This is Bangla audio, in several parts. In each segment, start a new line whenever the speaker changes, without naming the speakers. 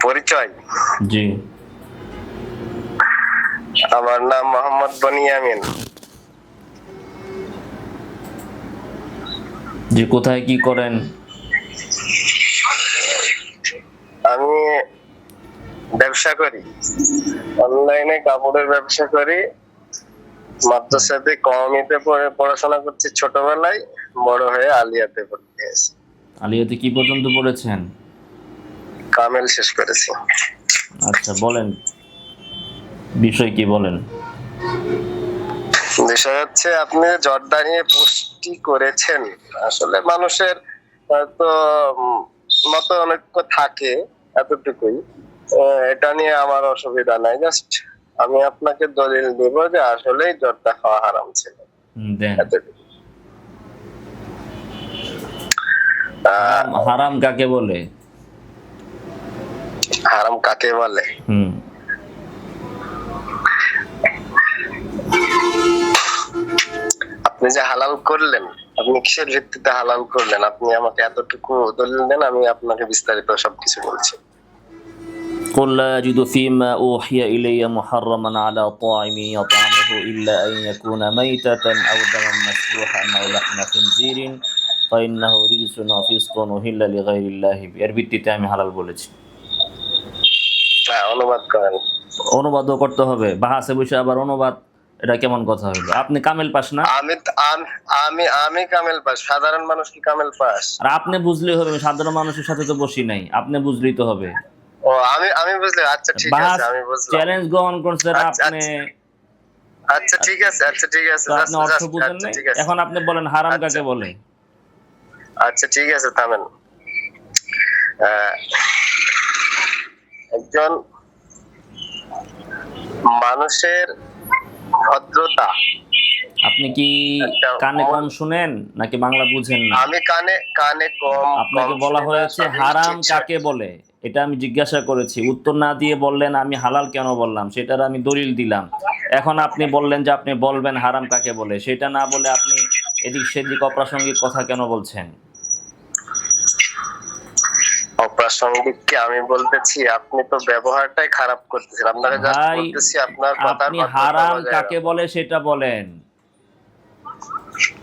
পরিচয়?
জি।
আমার নাম মোহাম্মদ বনিয়ামিন।
জি, কোথায় কি করেন?
আমি ব্যবসা করি, অনলাইনে কাপড়ের ব্যবসা করি। মাদ্রাসাতে কওমিতে পড়াশোনা করছি ছোটবেলায়, বড় হয়ে আলিয়াতে ভর্তি হয়েছি।
আলিয়াতে কি পর্যন্ত পড়েছেন?
কামেল শেষ করেছি।
আচ্ছা, বলেন বিষয় কি বলেন।
বিষয় হচ্ছে, আপনি জর্দা নিয়ে পোস্টটি করেছেন। আসলে মানুষের তো মত অনেক থাকে, এতটুকুই। এটা নিয়ে আমার অসুবিধা নাই। জাস্ট আমি আপনাকে দলিল দেব যে আসলেই জর্দা খাওয়া হারাম ছিল।
দেন।
এতটুকু।
হারাম কাকে বলে?
হারাম কাকে বলে? আপনি যে হালাল করলেন, আপনি কিসের ভিত্তিতে হালাল করলেন? আপনি আমাকে এতটুকু দলিল দেন, আমি আপনাকে বিস্তারিত সবকিছু বলছি।
قل لا أجد فيما أوحي إلي محرما على طاعم يطعمه إلا أن يكون ميتة أو دما مسفوحا أو لحم خنزير فإنه رجس أو فسق أهل لغير الله به। এর ভিত্তিতে আমি হালাল বলেছি।
হ্যাঁ, অনুবাদ করেন।
অনুবাদও করতে হবে? বাহাসে বসে আবার অনুবাদ, এটা কেমন কথা হলো? আপনি কামেল পাস না?
আমি কামেল পাস, সাধারণ মানুষ কি কামেল পাস?
আর আপনি বুঝলেই হবে, সাধারণ মানুষের সাথে তো বসি নাই, আপনি বুঝলেই তো হবে।
ও, আমি বুঝলি। আচ্ছা ঠিক আছে, আমি বুঝলাম।
চ্যালেঞ্জ গ্রহণ করছেন আপনি।
আচ্ছা ঠিক আছে,
তো আপনি অর্থ বুঝেন না। এখন আপনি বলেন হারাম কাকে বলে?
আচ্ছা ঠিক আছে, থামেন। একজন মানুষের ভদ্রতা।
আপনি কি কানে কম শুনেন নাকি বাংলা বুঝেন না?
আমি কানে কম।
আপনাকে বলা হয়েছে হারাম কাকে বলে, এটা আমি জিজ্ঞাসা করেছি, উত্তর না দিয়ে বললেন আমি হালাল কেন বললাম, সেটার আমি দলিল দিলাম। এখন আপনি বললেন যে আপনি বলবেন হারাম কাকে বলে, সেটা না বলে আপনি এদিক সেদিক অপ্রাসঙ্গিক কথা কেন বলছেন?
অপ্রাসঙ্গিক কি আমি বলতেছি? আপনি তো ব্যবহারটাই খারাপ করতেছেন। আপনাকে জাস্ট বলতেছি আপনার কথা।
আপনি হারাম কাকে বলে সেটা বলেন।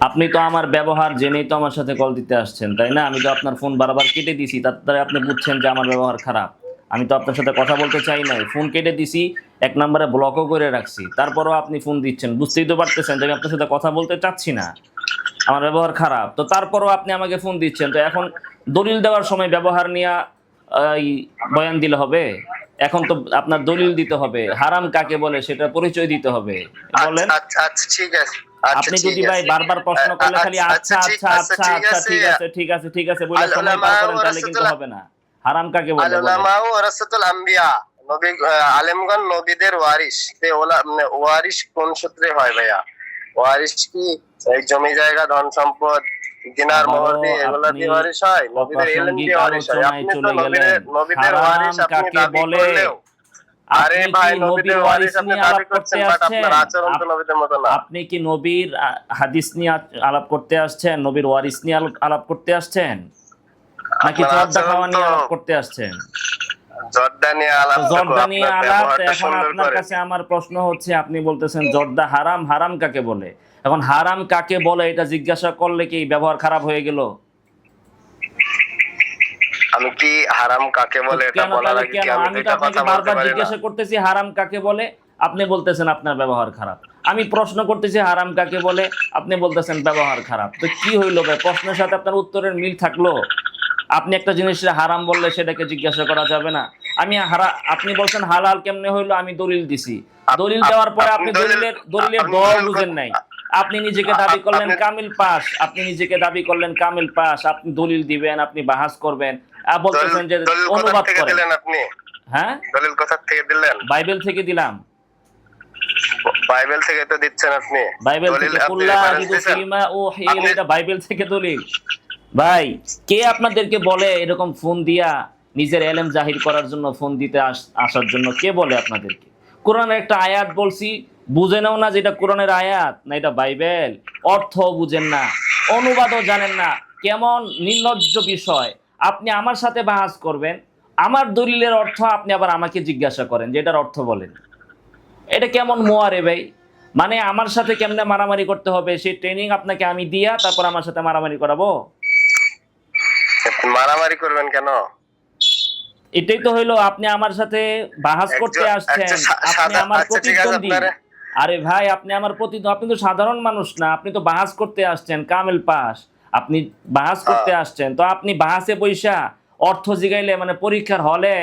আপনি তো আমার ব্যবহার জেনেই তো আমার সাথে কল দিতে আসছেন, তাই না? আমি তো আপনার ফোন বারবার কেটে দিছি, তার আপনি বুঝছেন যে আমার ব্যবহার খারাপ। আমি তো আপনার সাথে কথা বলতে চাই নাই, ফোন কেটে দিছি, এক নম্বরে ব্লকও করে রাখছি, তারপরও আপনি ফোন দিচ্ছেন। বুঝতেই তো পারতেছেন যে আমি আপনার সাথে কথা বলতে চাচ্ছি না, আমার ব্যবহার খারাপ। তো তারপরও আপনি আমাকে ফোন দিচ্ছেন। তো এখন দলিল দেওয়ার সময় ব্যবহার নিয়ে বয়ান দিলে হবে? এখন তো আপনার দলিল দিতে হবে, হারাম কাকে বলে সেটা পরিচয় দিতে হবে। বলেন।
আচ্ছা ঠিক আছে।
আপনি যদি ভাই বারবার প্রশ্ন করলে খালি আচ্ছা আচ্ছা আচ্ছা আচ্ছা ঠিক আছে ঠিক আছে ঠিক আছে বলে সময় পার করেন, তাহলে কিন্তু হবে না। হারাম কাকে বলে?
উলামা ওয়ারাসাতুল আম্বিয়া, নবী আলেমগণ নবীদের ওয়ারিস। ওয়ারিস কোন সূত্রে হয় ভাইয়া? ওয়ারিস কি এই জমি জায়গা ধন সম্পদ দিনার মোহর দিয়ে এগুলা দিয়ে ওয়ারিস হয়? নবীদের ইলম দিয়ে ওয়ারিস হয়। আপনি তো নবীদের ওয়ারিস আপনি দাবি করলেও, আরে ভাই, নবীদের ওয়ারিস আপনি দাবি করছেন, বাট আপনার আচরণ তো নবীদের মতো না।
আপনি কি নবীর হাদিস নিয়ে আলাপ করতে আসছেন, নবীর ওয়ারিস নিয়ে আলাপ করতে আসছেন, নাকি জর্দা খাওয়া নিয়ে আলাপ করতে আসছেন?
জর্দা নিয়ে আলাপ।
এখন আপনার কাছে আমার প্রশ্ন হচ্ছে, আপনি বলতেছেন জর্দা হারাম, হারাম কাকে বলে? এখন হারাম কাকে বলে এটা জিজ্ঞাসা করলে কি ব্যবহার খারাপ হয়ে গেল?
আমি কি হারাম কাকে বলে এটা বলা লাগে কি?
আমি তো আপনাকে বারবার জিজ্ঞাসা করতেছি হারাম কাকে বলে, আপনি বলতেছেন আপনার ব্যবহার খারাপ। আমি প্রশ্ন করতেছি হারাম কাকে বলে, আপনি বলতেছেন ব্যবহার খারাপ। তো কি হইলো ভাই? প্রশ্নের সাথে আপনার উত্তরের মিল থাকলো? আপনি একটা জিনিস হারাম বললে সেটাকে জিজ্ঞাসা করা যাবে না? আপনি বলছেন হালাল কেমনে হইলো, আমি দলিল দিছি। দলিল দেওয়ার পরে আপনি দলিলের দোয়াও বুঝেন নাই। আপনি নিজেকে দাবি করলেন কামিল পাস, আপনি দলিল দিবেন, আপনি বাহাস করবেন, বলতেছেন যে অনুবাদ করেন। হ্যাঁ, দলিল কোথা থেকে দিলেন? বাইবেল থেকে দিলাম।
বাইবেল থেকে তো দিচ্ছেন আপনি।
বাইবেল থেকে কুল্লা আজিদু ফিমা উহিয়া ইলাইয়া, বাইবেল থেকে দলিল। ভাই, কে আপনাদেরকে বলে এরকম ফোন দিয়া নিজের এলেম জাহির করার জন্য, ফোন দিতে আসার জন্য কে বলে আপনাদেরকে? কোরআনের একটা আয়াত বলছি, বুঝে নাও না যেটা কোরআনের আয়াত না এটা বাইবেল। অর্থ বুঝেন না, অনুবাদও জানেন না, কেমন নির্লজ্জ বিষয়। আপনি আমার সাথে বাহাস করবেন, আমার দলিলের অর্থ আপনি আবার আমাকে জিজ্ঞাসা করেন যে এটার অর্থ বলেন। এটা কেমন মোয়ারে ভাই? মানে আমার সাথে কেমনে মারামারি করতে হবে সেই ট্রেনিং আপনাকে আমি দিয়া তারপর আমার সাথে মারামারি করাবো?
মারামারি করবেন কেন?
এটাই তো হইলো, আপনি আমার সাথে বাহাস করতে আসছেন, আপনি আমার
আচ্ছা ঠিক আছে
প্রতিদ্বন্দ্বী।
আপনারা
আরে ভাই আপনি আমার প্রতিদ্বন্দ্বী, আপনি তো সাধারণ মানুষ না, আপনি তো বাহাস করতে আসছেন কামেল পাস, আপনি বাহাস করতে আসছেন, তো আপনি বাহাসে পয়সা অর্থ জিগাইলে মানে পরীক্ষার হলে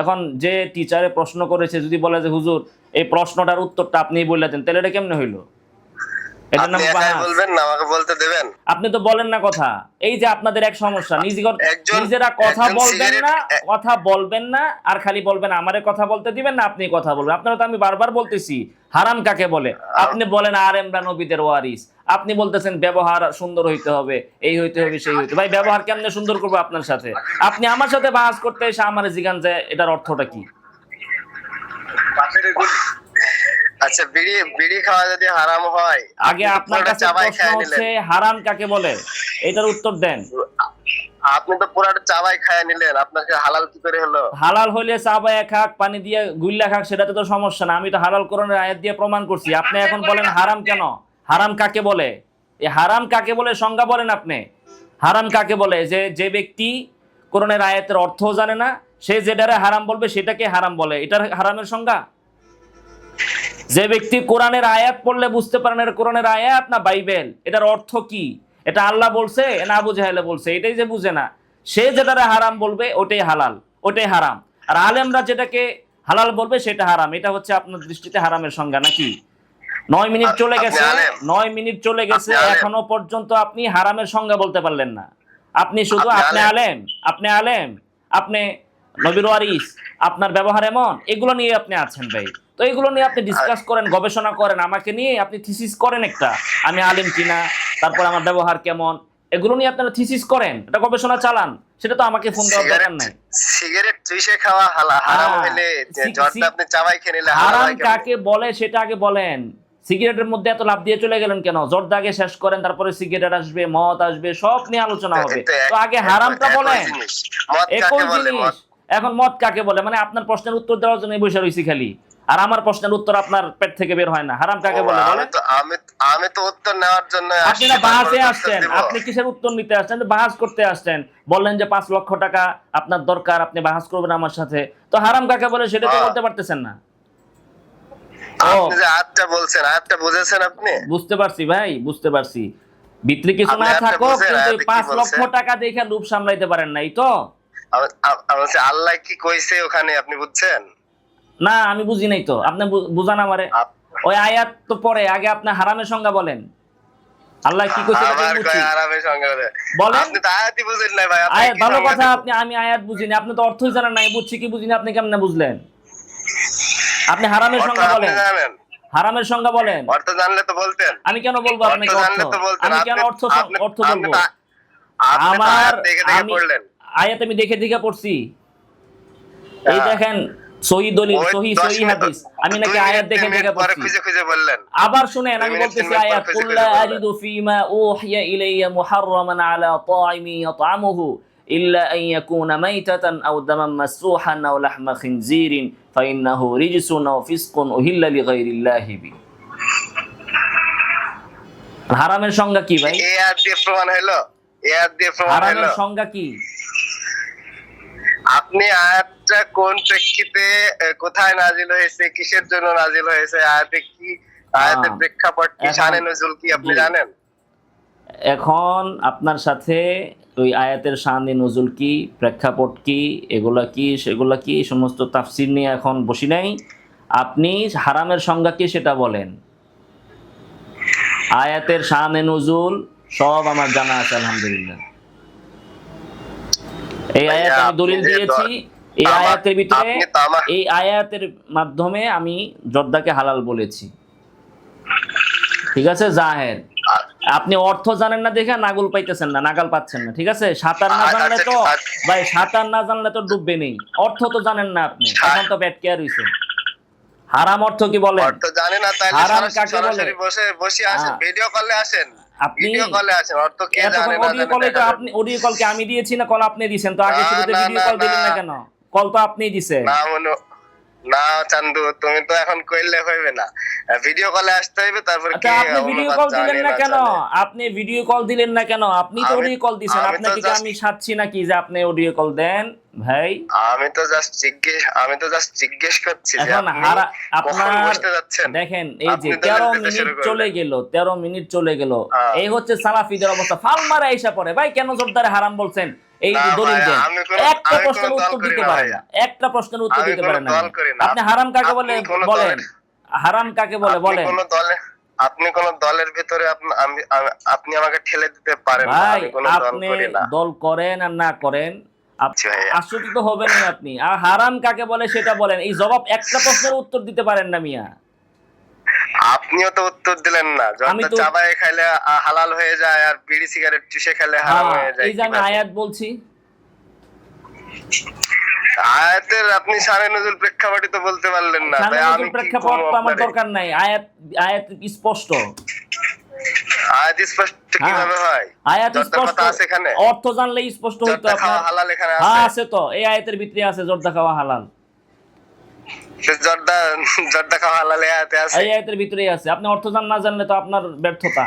এখন যে টিচারে প্রশ্ন করেছে যদি বলে যে হুজুর এই প্রশ্নটার উত্তরটা আপনি বলে দেন, তাহলে এটা কেমনে হইলো? এটার
আপনি
নাম
একাই
বাহাস।
বলবেন না, আমাকে বলতে দেবেন?
আপনি তো বলেন না কথা। এই যে আপনাদের এক সমস্যা,
একজন
নিজেরা কথা
একজন
বলবেন না,
সিগারেট
কথা বলবেন না, আর খালি বলবেন আমারে কথা বলতে দিবেন না, আপনি কথা বলবেন। আপনারা তো আমি বারবার বলতেছি হারাম কাকে বলে, আপনি বলেন আর এমরা নবীদের ওয়ারিস, আপনি বলতেছেন ব্যবহার সুন্দর হইতে হবে, এই হইতে হবে, সেই হইতে। ভাই ব্যবহার কেমনে সুন্দর করবো আপনার সাথে? আপনি আমার সাথে বাহাস করতে এসে আমার জিগান যে এটার অর্থটা কি?
আচ্ছা, বিড়ি বিড়ি খাওয়া যদি হারাম হয়,
আগে
আপনি তো
আপনার
পুরোটা
কাছে
চাবাই
প্রশ্ন
খায়
হচ্ছে
নিলেন।
হারাম কাকে বলে, এটার উত্তর দেন।
আপনি তো পুরাটা চাবাই খায় নিলেন, আপনাকে হালাল কি করে হলো?
হালাল হইলে চাবায়া খাক, পানি দিয়ে গুল্লা খাক, সেটাতে তো সমস্যা না, আমি তো হালাল কোরআনের আয়াত দিয়ে প্রমাণ করছি। আপনি এখন বলেন হারাম কেন? হারাম কাকে বলে? এই হারাম কাকে বলে সংজ্ঞা বলেন আপনি। হারাম কাকে বলে? যে যে ব্যক্তি কোরআনের আয়াতের অর্থও জানে না, সে যেটারে হারাম বলবে সেটাকে হারাম বলে, এটার হারামের সংজ্ঞা। যে ব্যক্তি কোরআনের আয়াত পড়লে বুঝতে পারেন এটা কোরআনের আয়াত না বাইবেল, এটার অর্থ কি, এটা আল্লাহ বলছে না আবু জাহেলে বলছে, এটাই যে বুঝে না, সে যেটারে হারাম বলবে ওটাই হালাল, ওটাই হারাম। আর আলেমরা যেটাকে হালাল বলবে সেটা হারাম। এটা হচ্ছে আপনার দৃষ্টিতে হারামের সংজ্ঞা নাকি? 9 মিনিট চলে
আপনি
গেছে,
আলেম?
9 মিনিট চলে গেছে,
আপনি আলেম?
এখনো পর্যন্ত আপনি হারামের সংজ্ঞা বলতে পারলেন না। আপনি শুধু
আপনি
আপনি
আলেম?
আলেম, আপনি আলেম, আপনি নবীর ওয়ারিস, আপনার ব্যবহার এমন, এগুলো নিয়ে আপনি আছেন ভাই। তো এগুলো নিয়ে আপনি ডিসকাস করেন, গবেষণা করেন, আমাকে নিয়ে আপনি থিসিস করেন একটা, আমি আলেম কিনা, তারপর আমার ব্যবহার কেমন, এগুলো নিয়ে আপনারা থিসিস করেন, এটা গবেষণা চালান। সেটা তো আমাকে ফোন দেওয়ার দরকার
সিগারেট
নাই।
সিগারেট চুষে খাওয়া হারাম হইলে জর্দা আপনি চাবাই খেয়ে নিলে হালাল
হারাম
হয় কেমনে?
কাকে বলে সেটা আগে বলেন। সিগারেটের মধ্যে এত লাভ দিয়ে চলে গেলেন কেন? জর্দা আগে শেষ করেন, তারপরে সিগারেট আসবে, মদ আসবে, সব নিয়ে আলোচনা হবে। তো আগে হারামটা বলেন।
মদ
একই
কাকে বলে?
জিনিস। এখন মদ কাকে বলে মানে আপনার প্রশ্নের উত্তর দেওয়ার জন্য বসে রয়েছি খালি, আর আমার প্রশ্নের উত্তর আপনার পেট থেকে বের হয় না। হারাম কাকে বলে বলেন?
আমি তো উত্তর নেওয়ার জন্য
আপনি না বাহাসে আসছেন, আপনি কিসের উত্তর নিতে আসছেন? বাহাস করতে আসছেন, বললেন যে 5 লক্ষ টাকা আপনার দরকার, আপনি বাহাস করবেন আমার সাথে। তো হারাম কাকে বলে সেটা তো বলতে পারতেছেন না।
আপনি যে আয়াতটা বলছেন, আয়াতটা বুঝেছেন আপনি?
বুঝতে পারছি ভাই, বুঝতে পারছি। ভিতরে কিছু
আপনি
না
আয়াতটা
থাকো,
বুঝেন,
কিন্তু
আয়াতে কি
5 লক্ষ
বলছে?
টাকা দেখে লোভ সামলাইতে পারেন নাই তো?
আমি বলছি আল্লাহ কি কইছে ওখানে, আপনি বুঝছেন?
না আমি বুঝি নাই তো, আপনি বুঝান আমারে। ওই আয়াত তো পরে, আগে আপনি হারামের সংজ্ঞা বলেন। আল্লাহ কি কইছে এটা
আমার
বুঝছি,
কয় আরামের সঙ্গে
বলেন।
আপনি তো আয়াতই বুঝেন নাই ভাই, আপনি
আয়াত
কি
ভালো
সংজ্ঞা
কথা,
দেব?
আমি আয়াত বুঝিনি, আপনি তো অর্থই জানেন নাই, বুঝছি কি বুঝিনি আপনি কেমনে বুঝলেন? আপনি হারামের
অর্থ
সংজ্ঞা
আপনি
বলেন,
জানেন?
হারামের সংজ্ঞা বলেন।
অর্থ জানলে তো বলতেন।
আমি কেন বলবো
অর্থ
আপনাকে
জানলে
অর্থ?
তো বলতেন।
আমি কেন
আপনি
অর্থ
আপনি
অর্থ
আপনি
বলবো?
তো আপনি তো
আমার
আয়াত দেখে দেখে
আমি
পড়লেন।
আয়াত আমি দেখে দেখে পড়ছি। এই দেখেন সহি দলিল,
ওই
সহি
10
সহি
মিনিট,
হাদিস, আমি নাকি
2
আয়াত
মিনিট,
দেখে
3
দেখে
মিনিট পরে
পড়ছি।
খুঁজে খুঁজে বললেন।
আবার শুনেন,
2
আমি
মিনিট, 3
বলতেছি
মিনিট পরে
আয়াত,
খুঁজে
কুল
খুঁজে
লা
বললেন।
আজিদু ফীমা উহিয়া ইলাইয়া মুহাররামান আলা তাইমি ইয়াতআমুহু ইল্লা আন ইয়াকুনা মাইতাতান আও দামান মাসফুহান আও লাহমা খিনজিরিন ফাইন্নাহু রিজসুন আও ফিসকুন উহিল্লা লিগাইরিল্লাহি বি। হারামের সংজ্ঞা কি ভাই?
এই আয়াত দিয়ে প্রমাণ হলো? এই আয়াত দিয়ে প্রমাণ
হারামের
হলো?
সংজ্ঞা কি?
আপনি আয়াতটা কোন প্রেক্ষিতে কোথায় নাজিল হয়েছে, কিসের জন্য নাজিল হয়েছে, আয়াতে কি, আয়াতের প্রেক্ষাপট কি,
এখন-
শানে নজুল কি আপনি
জি।
জানেন?
এখন আপনার সাথে ওই আয়াতের শানে নজুল কি, প্রেক্ষাপট কি, এগুলা কি, সেগুলা কি, সমস্ত তাফসির নিয়ে এখন বসি নাই। আপনি হারামের সংজ্ঞা কি সেটা বলেন। আয়াতের শানে নজুল সব আমার জানা আছে আলহামদুলিল্লাহ। এই আয়াত আমি দলিল দিয়েছি, এই আয়াতের ভিতরে,
আপনি তো আমার
এই আয়াতের মাধ্যমে আমি জর্দাকে হালাল বলেছি। ঠিক আছে জাহের, আপনি অর্থ জানেন না দেখে নাগুল পাইতেছেন না, নাগাল পাচ্ছেন না। ঠিক আছে, সাঁতার না জানলে তো ভাই, সাঁতার না জানলে তো ডুববে নেই। অর্থ তো জানেন না আপনি, এখন তো ব্যাট কেয়ার হইছেন। হারাম অর্থ কি বলেন?
অর্থ জানি না, তাহলে
হারাম কাকে বলে?
সরাসরি বসে আসেন,
হ্যাঁ।
ভিডিও কলে আসেন,
আপনি
ভিডিও কলে আসেন, অর্থ কে জানে না
অডিও
জানে
কলে তো
দেখা
আপনি, অডিও কল কে আমি দিয়েছি না কল আপনি দিয়েছেন? তো আগে
না,
শুরুতে
না,
ভিডিও
না,
কল দিলেন না
না।
কেন? কল তো আপনিই দিছেন।
না মনু, না চান্দু, তুমি তো এখন কইলে হইবে না, ভিডিও কলে আসতে হইবে, তারপর কি
আচ্ছা আপনি ভিডিও
অনুবাদ
কল
জানে
দিলেন না
না
কেন?
জানে।
আপনি ভিডিও কল দিলেন না কেন? আপনি তো
আমি
অডিও কল দিছেন।
আমি তো
আপনাকে কি
জাস্ট
আমি সাচ্ছি নাকি যে আপনি অডিও কল দেন ভাই?
আমি তো জাস্ট জিজ্ঞেস করছি যে
এখন
আপনি কখন
আপনার
বসতে যাচ্ছেন,
দেখেন এই যে
আপনি দলিল
13
দিতে
মিনিট
শুরু
চলে
করলেন।
গেল, 13 মিনিট চলে গেল।
হ্যাঁ।
এই হচ্ছে সালাফিদের অবস্থা। ফাল মারা এসে পড়ে ভাই, কেন জোরদারে হারাম বলছেন? এই
না
যে দলিল
ভাই,
দেন, একটা
আমি কোনো
প্রশ্নের
দল
উত্তর
করি
দিতে
না
পারেন
ভাইয়া,
না, একটা প্রশ্নের উত্তর
আমি
দিতে
কোনো
পারেন না।
দল করি না।
আপনি হারাম কাকে বলে
আপনি কোনো
বলেন?
দলের
হারাম কাকে বলে
আপনি
বলেন?
কোনো দলে আপনি কোন দলের ভিতরে আপনি আমাকে ঠেলে দিতে পারেন না,
ভাই
আমি কোনো দল
আপনি
করি না।
দল করেন আর না করেন,
জি ভাইয়া,
আশ্চর্য তো হবেনই আপনি। আর হারাম কাকে বলে সেটা বলেন। এই জবাব একটা প্রশ্নের উত্তর দিতে পারেন না মিয়া।
আপনিও তো উত্তর দিলেন না।
আমি
যতটা
তো
চাবায় খাইলে হালাল হয়ে যায়, আর বিড়ি সিগারেট চুষে খেলে হারাম
হ্যাঁ,
হয়ে যায়
এই যে আমি
কিভাবে?
আয়াত বলছি,
আয়াতের আপনি সারে নজরুল প্রেক্ষাপটই তো বলতে পারলেন না, তাই আমি কি
প্রেক্ষাপট
কমু
তো আমার
আপনারে?
দরকার নাই। আয়াত আয়াত স্পষ্ট।
আয়াত স্পষ্ট
হ্যাঁ,
কিভাবে হয়?
আয়াত
জর্দার
স্পষ্ট।
কথা আছে এখানে?
অর্থ জানলেই স্পষ্ট হইতো
জর্দা খাওয়া
আপনার।
হালাল এখানে
হ্যাঁ
আছে?
আছে তো, এই আয়াতের ভিতরে আছে জর্দা খাওয়া হালাল।
জর্দা জর্দা খাওয়া হালাল এই আয়াতে আছে?
এই আয়াতের ভিতরেই আছে। আপনি অর্থ না জানলে তো আপনার ব্যর্থতা।